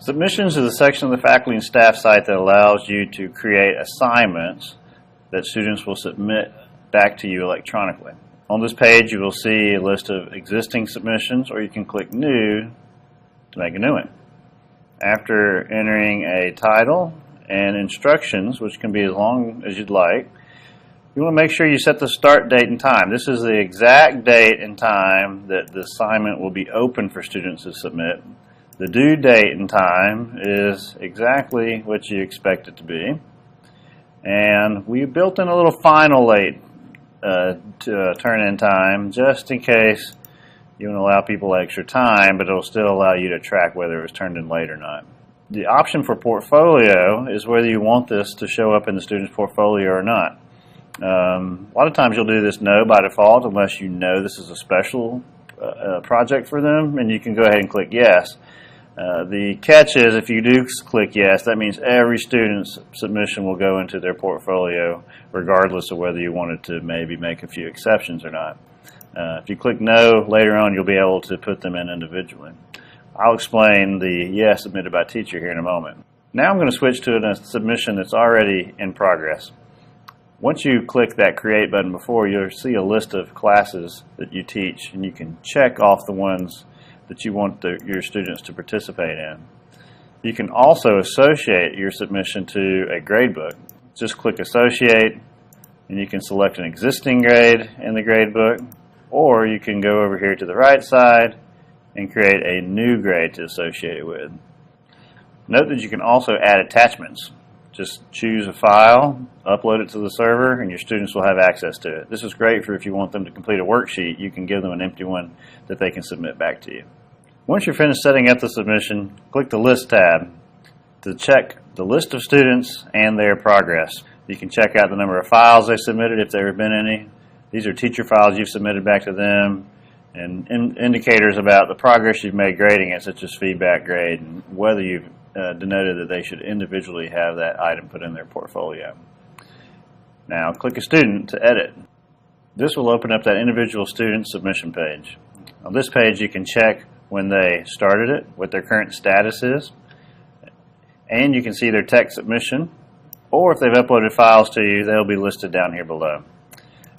Submissions is a section of the faculty and staff site that allows you to create assignments that students will submit back to you electronically. On this page you will see a list of existing submissions, or you can click New to make a new one. After entering a title and instructions, which can be as long as you'd like, you want to make sure you set the start date and time. This is the exact date and time that the assignment will be open for students to submit. The due date and time is exactly what you expect it to be. And we built in a little final late turn-in time just in case you want to allow people extra time, but it will still allow you to track whether it was turned in late or not. The option for portfolio is whether you want this to show up in the student's portfolio or not. A lot of times you'll do this no by default unless you know this is a special project for them, and you can go ahead and click yes. The catch is if you do click yes, that means every student's submission will go into their portfolio regardless of whether you wanted to maybe make a few exceptions or not. If you click no, later on you'll be able to put them in individually. I'll explain the yes submitted by teacher here in a moment. Now I'm going to switch to a submission that's already in progress. Once you click that create button before, you'll see a list of classes that you teach, and you can check off the ones that you want your students to participate in. You can also associate your submission to a gradebook. Just click associate, and you can select an existing grade in the gradebook, or you can go over here to the right side and create a new grade to associate it with. Note that you can also add attachments. Just choose a file, upload it to the server, and your students will have access to it. This is great for if you want them to complete a worksheet, you can give them an empty one that they can submit back to you. Once you're finished setting up the submission, click the List tab to check the list of students and their progress. You can check out the number of files they submitted if there have been any. These are teacher files you've submitted back to them, and indicators about the progress you've made grading it, such as feedback grade, and whether you've denoted that they should individually have that item put in their portfolio. Now click a student to edit. This will open up that individual student submission page. On this page you can check when they started it, what their current status is, and you can see their text submission, or if they've uploaded files to you, they'll be listed down here below.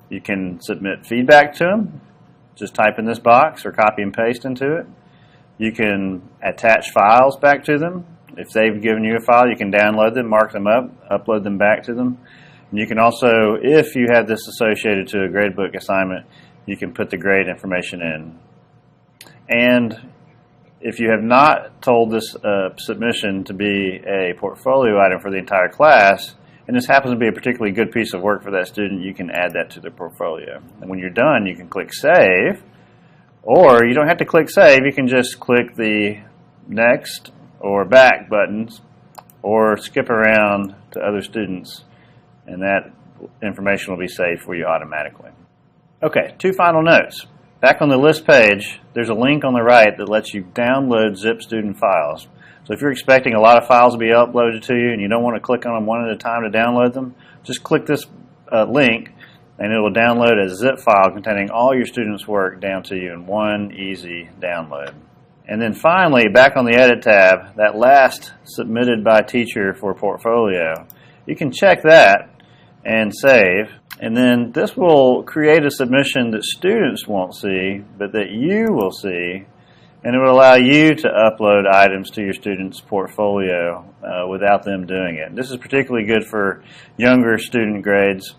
You can submit feedback to them. Just type in this box or copy and paste into it. You can attach files back to them. If they've given you a file, you can download them, mark them up, upload them back to them. And you can also, if you have this associated to a gradebook assignment, you can put the grade information in. And if you have not told this submission to be a portfolio item for the entire class, and this happens to be a particularly good piece of work for that student, you can add that to their portfolio. And when you're done, you can click Save, or you don't have to click Save, you can just click the Next or Back buttons, or skip around to other students, and that information will be saved for you automatically. Okay, two final notes. Back on the list page, there's a link on the right that lets you download zip student files. So if you're expecting a lot of files to be uploaded to you and you don't want to click on them one at a time to download them, just click this link and it will download a zip file containing all your students' work down to you in one easy download. And then finally, back on the Edit tab, that last submitted by teacher for portfolio, you can check that and save. And then this will create a submission that students won't see, but that you will see, and it will allow you to upload items to your students' portfolio without them doing it. This is particularly good for younger student grades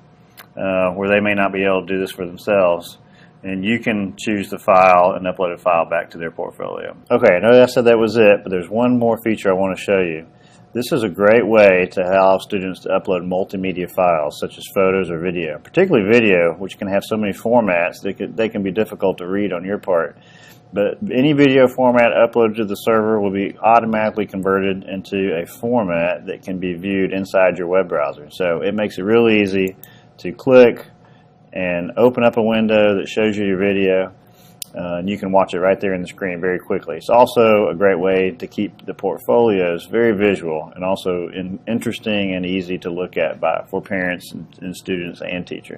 where they may not be able to do this for themselves, and you can choose the file and upload a file back to their portfolio. Okay, I know I said that was it, but there's one more feature I want to show you. This is a great way to allow students to upload multimedia files, such as photos or video, particularly video, which can have so many formats that they can be difficult to read on your part. But any video format uploaded to the server will be automatically converted into a format that can be viewed inside your web browser. So it makes it really easy to click and open up a window that shows you your video, and you can watch it right there in the screen very quickly. It's also a great way to keep the portfolios very visual and also interesting and easy to look at for parents and students and teachers.